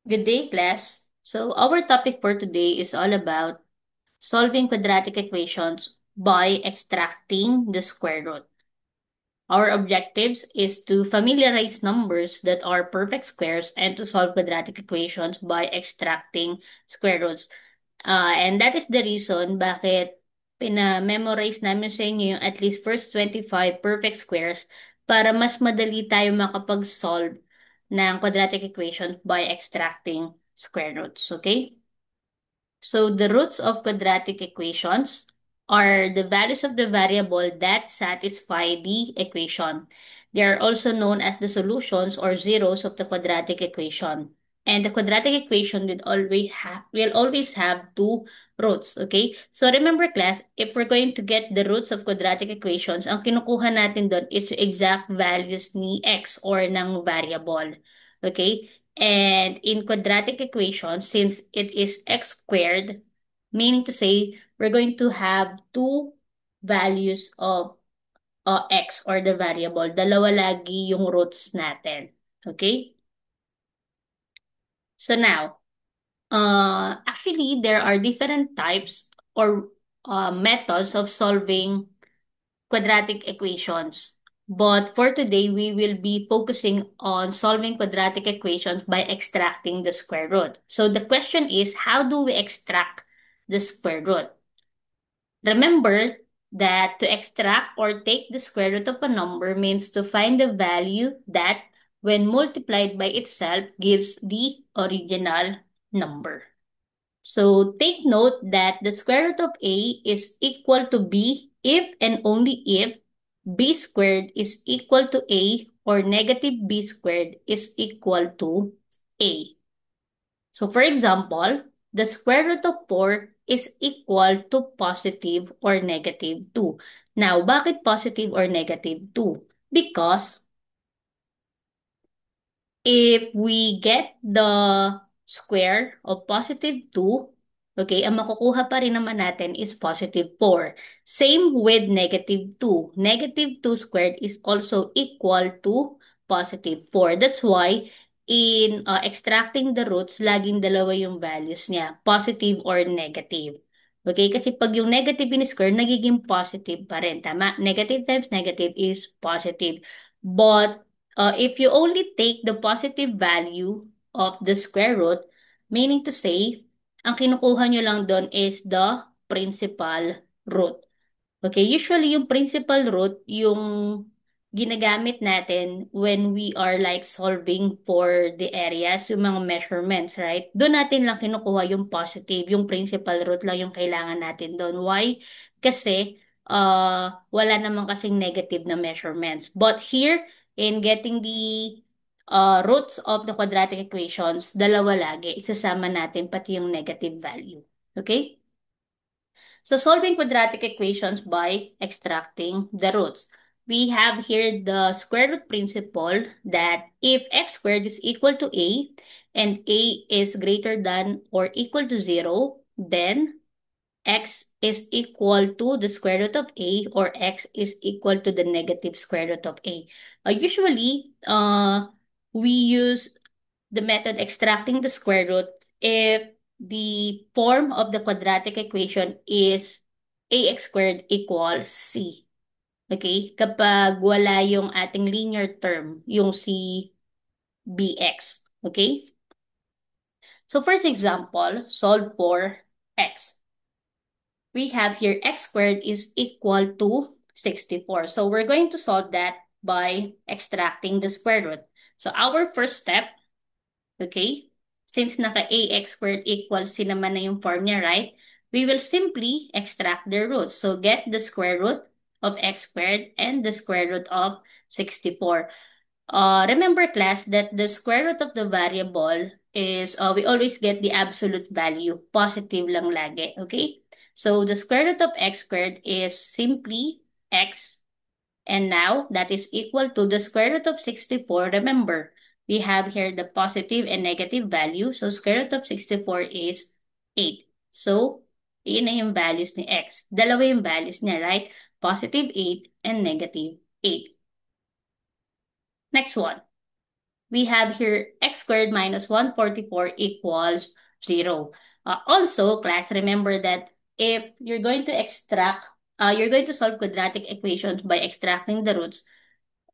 Good day, class. So, our topic for today is all about solving quadratic equations by extracting the square root. Our objectives is to familiarize numbers that are perfect squares and to solve quadratic equations by extracting square roots. And that is the reason bakit pina-memorize namin sa inyo yung at least first 25 perfect squares para mas madali tayo makapag-solve ng quadratic equations by extracting square roots. Okay? So the roots of quadratic equations are the values of the variable that satisfy the equation. They are also known as the solutions or zeros of the quadratic equation. And the quadratic equation will always have two roots, okay? So remember class, if we're going to get the roots of quadratic equations, ang kinukuha natin doon is yung exact values ni x or ng variable. Okay? And in quadratic equations, since it is x squared, meaning to say we're going to have two values of x or the variable. Dalawa lagi yung roots natin. Okay? So now, actually, there are different types or methods of solving quadratic equations. But for today, we will be focusing on solving quadratic equations by extracting the square root. So the question is, how do we extract the square root? Remember that to extract or take the square root of a number means to find the value that, when multiplied by itself, gives the original number. So take note that the square root of a is equal to b if and only if b squared is equal to a or negative b squared is equal to a. So for example, the square root of 4 is equal to positive or negative 2. Now, bakit positive or negative 2? Because if we get the square of positive 2, okay, ang makukuha pa rin naman natin is positive 4. Same with negative 2. Negative 2 squared is also equal to positive 4. That's why in extracting the roots, laging dalawa yung values niya, positive or negative. Okay, kasi pag yung negative in square, nagiging positive pa rin. Tama? Negative times negative is positive. But if you only take the positive value of the square root, meaning to say, ang kinukuha nyo lang doon is the principal root. Okay, usually yung principal root, yung ginagamit natin when we are like solving for the areas, yung mga measurements, right? Doon natin lang kinukuha yung positive, yung principal root lang yung kailangan natin doon. Why? Kasi wala naman kasing negative na measurements. But here, in getting the roots of the quadratic equations, dalawa lagi, isasama natin pati yung negative value. Okay? So solving quadratic equations by extracting the roots. We have here the square root principle that if x squared is equal to a and a is greater than or equal to 0, then x is equal to the square root of a or x is equal to the negative square root of a. Usually, we use the method extracting the square root if the form of the quadratic equation is ax squared equals c. Okay? Kapag wala yung ating linear term, yung si bx. Okay? So first example, solve for x. We have here x squared is equal to 64. So we're going to solve that by extracting the square root. So our first step, okay, since naka-ax squared equals c naman na yung form niya, right? We will simply extract their roots. So get the square root of x squared and the square root of 64. Remember class that the square root of the variable is, we always get the absolute value. Positive lang lagi, okay? So the square root of x squared is simply x. And now that is equal to the square root of 64. Remember, we have here the positive and negative value. So square root of 64 is 8. So, yun na yung values ni x. Dalawa yung values niya, right? Positive 8 and negative 8. Next one. we have here x squared minus 144 equals 0. Also, class, remember that if you're going to you're going to solve quadratic equations by extracting the roots,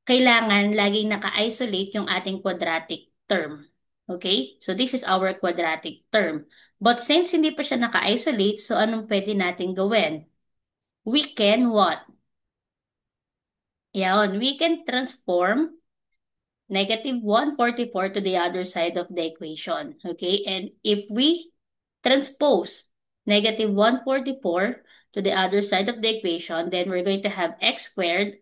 kailangan laging naka-isolate yung ating quadratic term. Okay? So, this is our quadratic term. But since hindi pa siya naka-isolate, so anong pwede natin gawin? We can what? Yan, we can transform negative 144 to the other side of the equation. Okay? And if we transpose negative 144 to the other side of the equation, then we're going to have x squared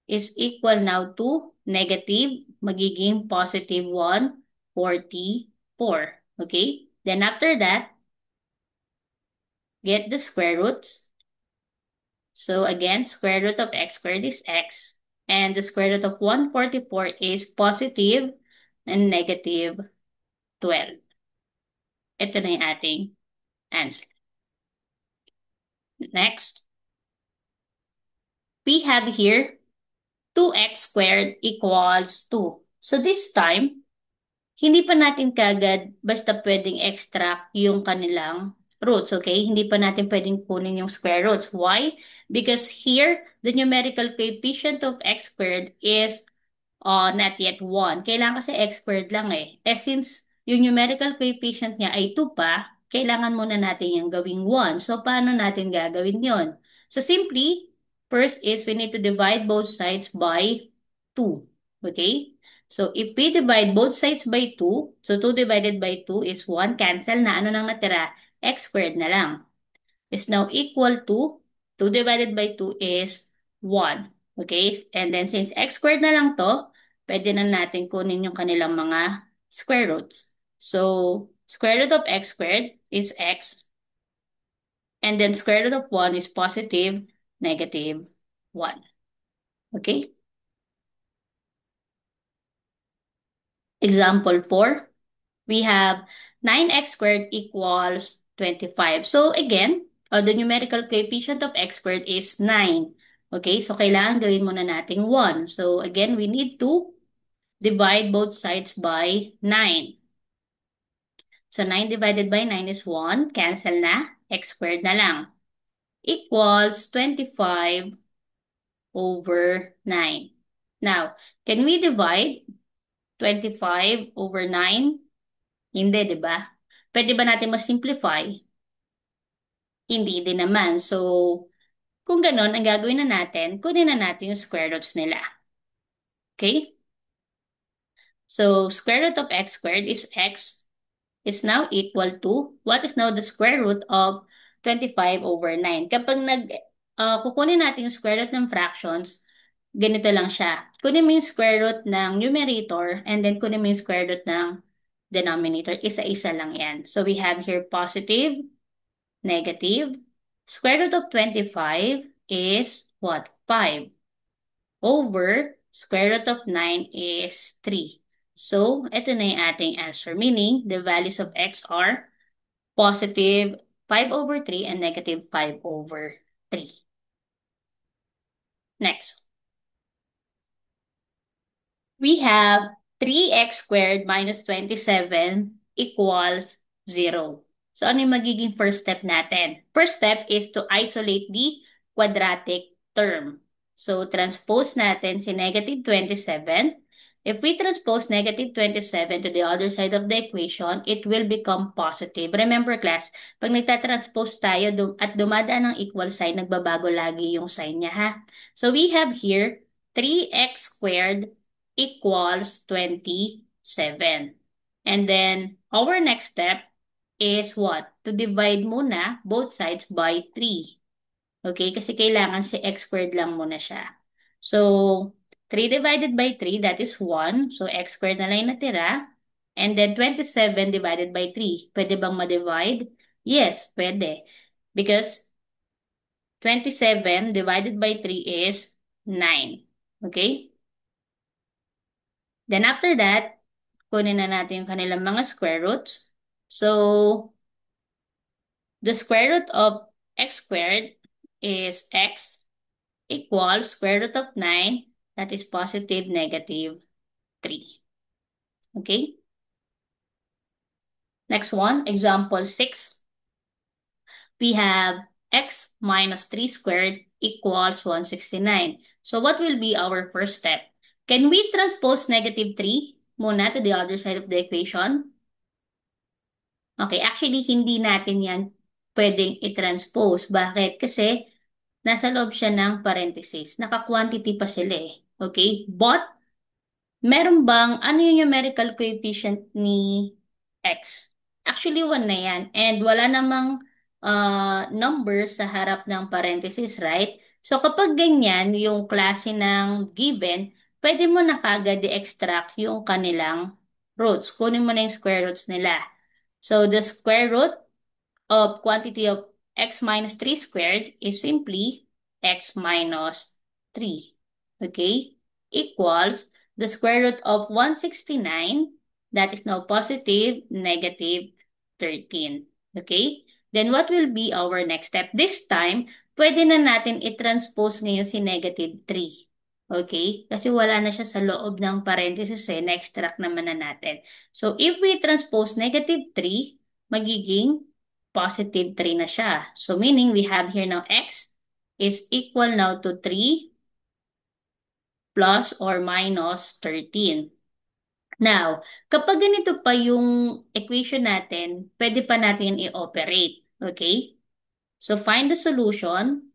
is equal now to negative, magiging positive 144. Okay? Then after that, get the square roots. So again, square root of x squared is x. And the square root of 144 is positive and negative 12. Ito na yung ating answer. Next, we have here 2x squared equals 2. So this time, hindi pa natin kagad basta pwedeng extract yung kanilang roots, okay? Hindi pa natin pwedeng kunin yung square roots. Why? Because here, the numerical coefficient of x squared is not yet 1. Kailangan kasi x squared lang eh. Since yung numerical coefficient niya ay 2 pa, kailangan muna natin yung gawing 1. So, paano natin gagawin yon? So, simply, first is we need to divide both sides by 2. Okay? So, if we divide both sides by 2, so 2 divided by 2 is 1. Cancel na. Ano nang natira? X squared na lang. Is now equal to 2 divided by 2 is 1. Okay? And then, since x squared na lang to, pwede na natin kunin yung kanilang mga square roots. So, square root of x squared is x. And then, square root of 1 is positive, negative 1. Okay? Example 4, we have 9x squared equals 25. So, again, the numerical coefficient of x squared is 9. Okay, so kailangan gawin muna natin 1. So, again, we need to divide both sides by 9. So, 9 divided by 9 is 1. Cancel na. X squared na lang. Equals 25 over 9. Now, can we divide 25 over 9? Hindi, di ba? Pwede ba natin mas-simplify? Hindi din naman. So, kung ganon, ang gagawin na natin, kunin na natin yung square roots nila. Okay? So, square root of x squared is x is now equal to, what is now the square root of 25 over 9? Kapag kukunin natin yung square root ng fractions, ganito lang siya. Kunin mo yung square root ng numerator and then kunin mo yung square root ng denominator. Isa-isa lang yan. So, we have here positive, negative. Square root of 25 is what? 5. Over square root of 9 is 3. So, ito na yung ating answer. Meaning, the values of x are positive 5 over 3 and negative 5 over 3. Next. We have 3x squared minus 27 equals 0. So, ano yung magiging first step natin? First step is to isolate the quadratic term. So, transpose natin si negative 27. If we transpose negative 27 to the other side of the equation, it will become positive. Remember class, pag nagtatranspose tayo at dumadaan ng equal sign, nagbabago lagi yung sign niya ha. So, we have here 3x squared equals 27. And then, our next step is what? To divide muna both sides by 3. Okay? Kasi kailangan si x squared lang muna siya. So, 3 divided by 3, that is 1. So, x squared na lang yung natira. And then, 27 divided by 3. Pwede bang ma-divide? Yes, pwede. Because 27 divided by 3 is 9. Okay? Then after that, kunin na natin yung kanilang mga square roots. So, the square root of x squared is x equals square root of 9, that is positive, negative 3. Okay? Next one, example 6. We have x minus 3 squared equals 169. So what will be our first step? Can we transpose negative 3 muna to the other side of the equation? Okay, actually, hindi natin yan pwedeng i-transpose. Bakit? Kasi nasa loob siya ng parenthesis. Naka-quantity pa sila eh. Okay? But, meron bang, ano yung numerical coefficient ni x? Actually, 1 na yan. And wala namang number sa harap ng parenthesis, right? So, kapag ganyan, yung klase ng given, pwede mo na kagad i-extract yung kanilang roots. Kunin mo na yung square roots nila. So, the square root of quantity of x minus 3 squared is simply x minus 3. Okay? Equals the square root of 169, that is now positive, negative 13. Okay? Then what will be our next step? This time, pwede na natin i-transpose ngayon si negative 3. Okay? Kasi wala na siya sa loob ng parenthesis eh, na-extract naman na natin. So, if we transpose negative 3, magiging positive 3 na siya. So, meaning we have here now x is equal now to 3 plus or minus 13. Now, kapag ganito pa yung equation natin, pwede pa natin i-operate. Okay? So, find the solution.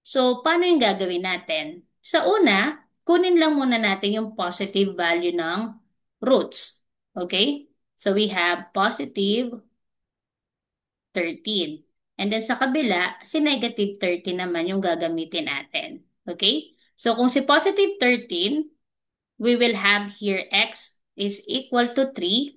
So, paano yung gagawin natin? Sa una, kunin lang muna natin yung positive value ng roots. Okay? So, we have positive 13. And then sa kabila, si negative 13 naman yung gagamitin natin. Okay? So kung si positive 13, we will have here x is equal to 3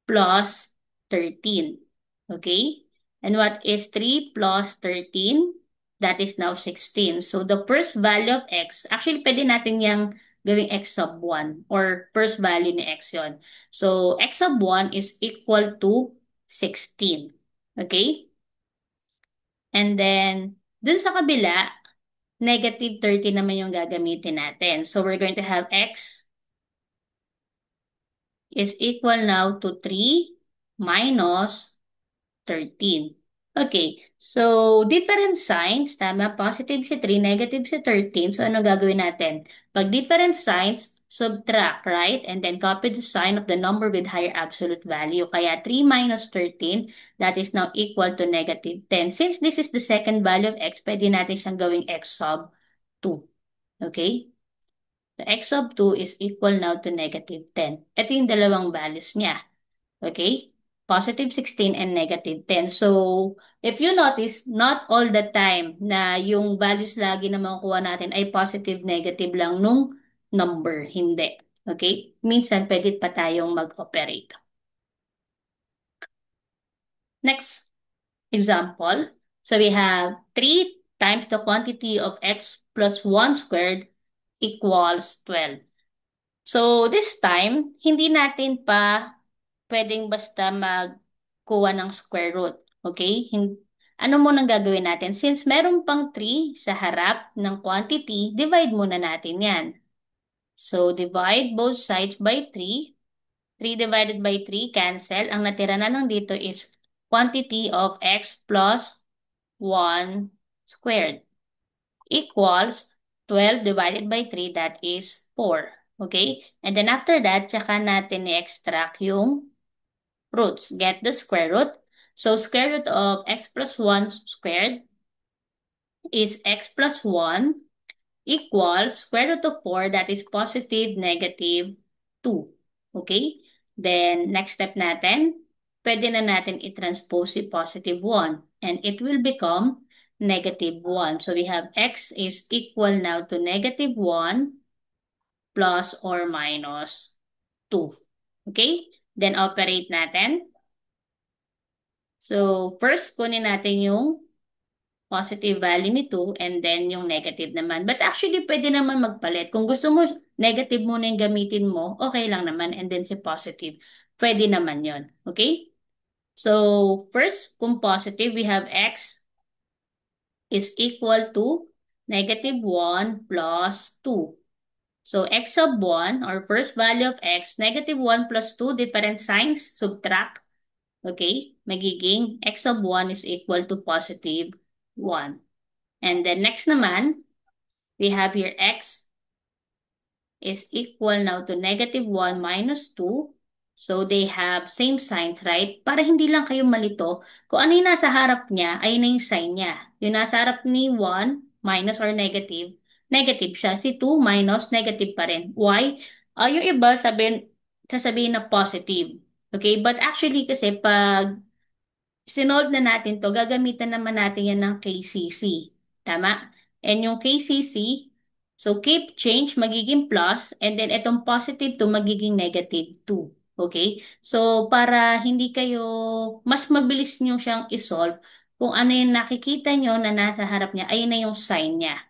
plus 13. Okay? And what is 3 plus 13? That is now 16. So the first value of x, actually pwede natin yung gawing x sub 1 or first value ni x yon. So x sub 1 is equal to 16. Okay? And then, dun sa kabila, negative 30 naman yung gagamitin natin. So, we're going to have x is equal now to 3 minus 13. Okay, so different signs, tama, positive si 3, negative si 13. So, ano gagawin natin? Pag different signs, subtract, right? And then copy the sign of the number with higher absolute value. Kaya 3 minus 13, that is now equal to negative 10. Since this is the second value of x, pwede natin siyang gawing x sub 2. Okay? The x sub 2 is equal now to negative 10. Ito yung dalawang values niya. Okay? Positive 16 and negative 10. So, if you notice, not all the time na yung values lagi na makukuha natin ay positive, negative lang nung number. Hindi. Okay? Minsan, pwede pa tayong mag-operate. Next example. So, we have 3 times the quantity of x plus 1 squared equals 12. So, this time, hindi natin pa pwedeng basta magkuha ng square root. Okay? Ano muna gagawin natin? Since meron pang 3 sa harap ng quantity, divide muna natin yan. So, divide both sides by 3. 3 divided by 3, cancel. Ang natira na lang dito is quantity of x plus 1 squared equals 12 divided by 3, that is 4. Okay? And then after that, tsaka natin i-extract yung roots. Get the square root. So square root of x plus 1 squared is x plus 1 equals square root of 4, that is positive negative 2. Okay? Then next step natin, pwede na natin i-transpose si positive 1 and it will become negative 1. So we have x is equal now to negative 1 plus or minus 2. Okay? Then operate natin. So, first, kunin natin yung positive value ni 2 and then yung negative naman. But actually, pwede naman magpalit. Kung gusto mo negative muna yung gamitin mo, okay lang naman. And then si positive, pwede naman yon. Okay? So, first, kung positive, we have x is equal to negative 1 plus 2. So x sub 1, or first value of x, negative 1 plus 2, different signs, subtract. Okay? Magiging x sub 1 is equal to positive 1. And then next naman, we have here x is equal now to negative 1 minus 2. So they have same signs, right? Para hindi lang kayo malito, kung ano yung nasa harap niya, ayun na yung sign niya. Yung nasa harap ni 1, minus or negative, negative siya. Si 2, minus, negative pa rin. Why? Yung iba sasabihin na positive. Okay? But actually kasi pag sinolve na natin to, gagamitan naman natin yan ng KCC. Tama? And yung KCC, so keep change magiging plus, and then itong positive to magiging negative 2. Okay? So, para hindi kayo, mas mabilis nyo siyang isolve, kung ano yung nakikita nyo na nasa harap niya, ayun na yung sign niya.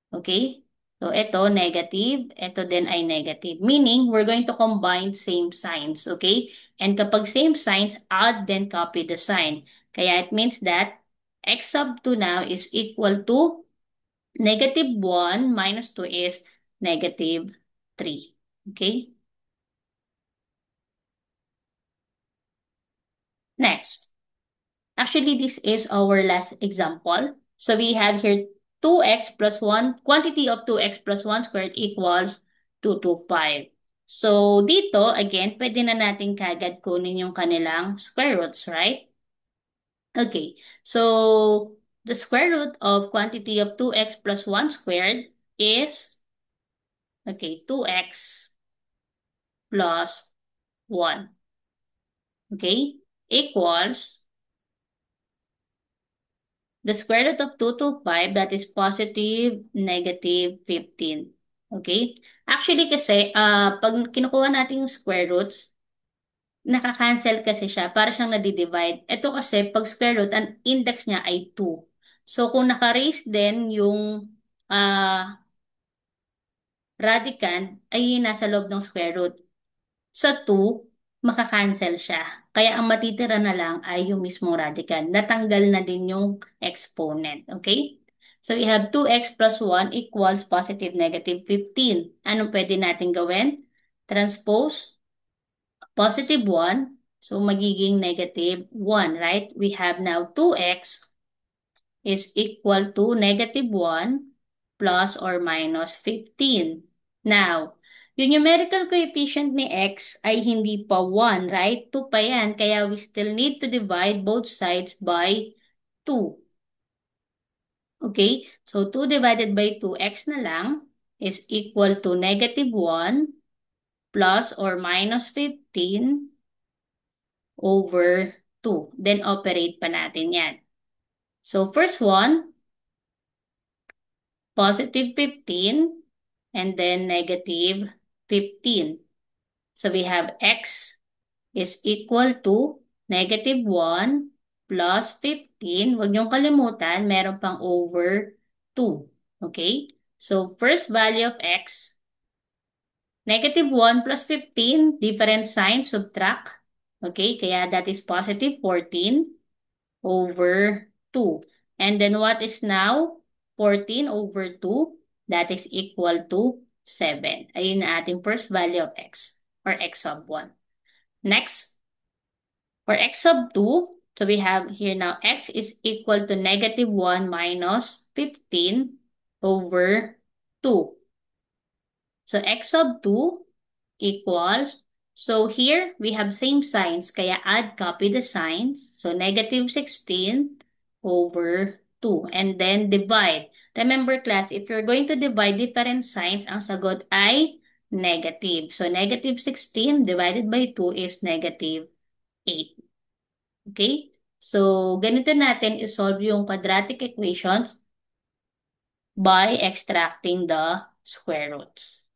Okay? So, ito, negative. Ito din ay negative. Meaning, we're going to combine same signs. Okay? And kapag same signs, add then copy the sign. Kaya it means that x sub 2 now is equal to negative 1 minus 2 is negative 3. Okay? Next. Actually, this is our last example. So we have here 2x plus 1, quantity of 2x plus 1 squared equals 225. So dito, again, pwede na natin kagad kunin yung kanilang square roots, right? Okay, so the square root of quantity of 2x plus 1 squared is, okay, 2x plus 1, okay, equals the square root of 2 to 5, that is positive, negative 15. Okay? Actually kasi, pag kinukuha natin yung square roots, nakakancel kasi siya, para siyang nadi-divide. Ito kasi, pag square root, ang index niya ay 2. So, kung naka-raise din yung radicand, ay yung nasa loob ng square root. Sa 2, makakancel siya. Kaya ang matitira na lang ay yung mismong radicand. Natanggal na din yung exponent. Okay? So we have 2x plus 1 equals positive negative 15. Anong pwede natin gawin? Transpose positive 1. So magiging negative 1, right? We have now 2x is equal to negative 1 plus or minus 15. Now, yung numerical coefficient ni x ay hindi pa 1, right? 2 pa yan, kaya we still need to divide both sides by 2. Okay? So, 2 divided by 2x na lang is equal to negative 1 plus or minus 15 over 2. Then, operate pa natin yan. So, first one, positive 15, and then negative 15. So we have x is equal to negative 1 plus 15. Huwag niyong kalimutan, meron pang over 2. Okay? So first value of x, negative 1 plus 15, different sign, subtract. Okay? Kaya that is positive 14 over 2. And then what is now 14 over 2? That is equal to 7. Ayun na ating first value of x, or x sub 1. Next, for x sub 2, so we have here now x is equal to negative 1 minus 15 over 2. So x sub 2 equals, so here we have same signs, kaya add, copy the signs. So negative 16 over 2. And then divide. Remember class, if you're going to divide different signs, ang sagot ay negative. So negative 16 divided by 2 is negative 8. Okay? So ganito natin isolve yung quadratic equations by extracting the square roots.